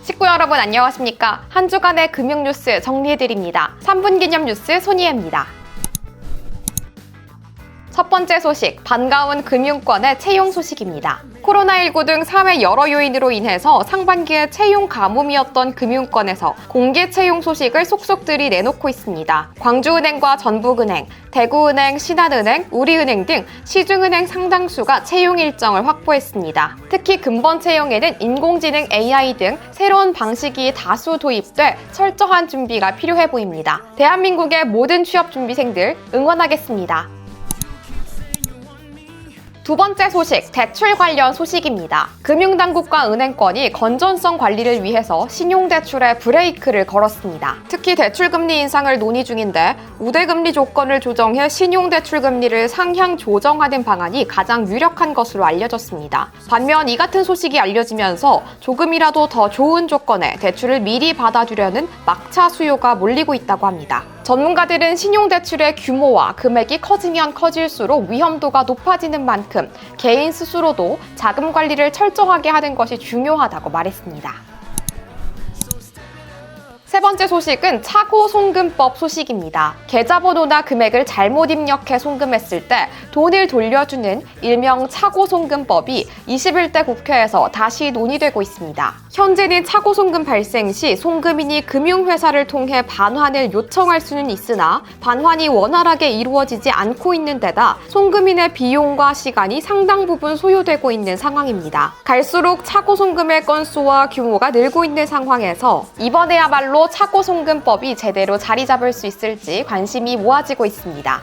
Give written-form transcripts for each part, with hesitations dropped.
식구 여러분 안녕하십니까? 한 주간의 금융 뉴스 정리해드립니다. 3분 기념 뉴스 손희애입니다. 첫 번째 소식, 반가운 금융권의 채용 소식입니다. 코로나19 등 사회 여러 요인으로 인해서 상반기에 채용 가뭄이었던 금융권에서 공개 채용 소식을 속속들이 내놓고 있습니다. 광주은행과 전북은행, 대구은행, 신한은행, 우리은행 등 시중은행 상당수가 채용 일정을 확보했습니다. 특히 근본 채용에는 인공지능 AI 등 새로운 방식이 다수 도입돼 철저한 준비가 필요해 보입니다. 대한민국의 모든 취업 준비생들 응원하겠습니다. 두 번째 소식, 대출 관련 소식입니다. 금융당국과 은행권이 건전성 관리를 위해서 신용대출에 브레이크를 걸었습니다. 특히 대출금리 인상을 논의 중인데 우대금리 조건을 조정해 신용대출금리를 상향 조정하는 방안이 가장 유력한 것으로 알려졌습니다. 반면 이 같은 소식이 알려지면서 조금이라도 더 좋은 조건에 대출을 미리 받아두려는 막차 수요가 몰리고 있다고 합니다. 전문가들은 신용대출의 규모와 금액이 커지면 커질수록 위험도가 높아지는 만큼 개인 스스로도 자금 관리를 철저하게 하는 것이 중요하다고 말했습니다. 세 번째 소식은 차고송금법 소식입니다. 계좌번호나 금액을 잘못 입력해 송금했을 때 돈을 돌려주는 일명 차고송금법이 21대 국회에서 다시 논의되고 있습니다. 현재는 차고송금 발생 시 송금인이 금융회사를 통해 반환을 요청할 수는 있으나 반환이 원활하게 이루어지지 않고 있는 데다 송금인의 비용과 시간이 상당 부분 소요되고 있는 상황입니다. 갈수록 차고송금의 건수와 규모가 늘고 있는 상황에서 이번에야말로 차고송금법이 제대로 자리 잡을 수 있을지 관심이 모아지고 있습니다.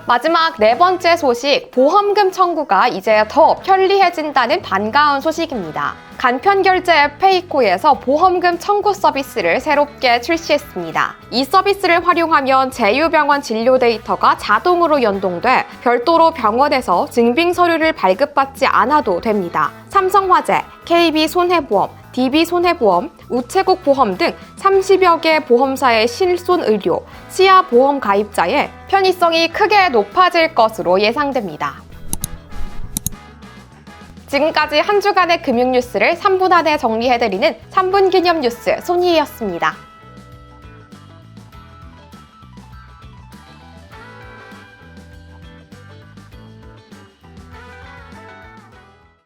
마지막 네 번째 소식, 보험금 청구가 이제 더 편리해진다는 반가운 소식입니다. 간편결제 앱 페이코에서 보험금 청구 서비스를 새롭게 출시했습니다. 이 서비스를 활용하면 제휴병원 진료 데이터가 자동으로 연동돼 별도로 병원에서 증빙 서류를 발급받지 않아도 됩니다. 삼성화재, KB손해보험, DB손해보험, 우체국 보험 등 30여 개 보험사의 실손의료, 치아보험 가입자의 편의성이 크게 높아질 것으로 예상됩니다. 지금까지 한 주간의 금융 뉴스를 3분 안에 정리해드리는 3분 기념 뉴스 손희애였습니다.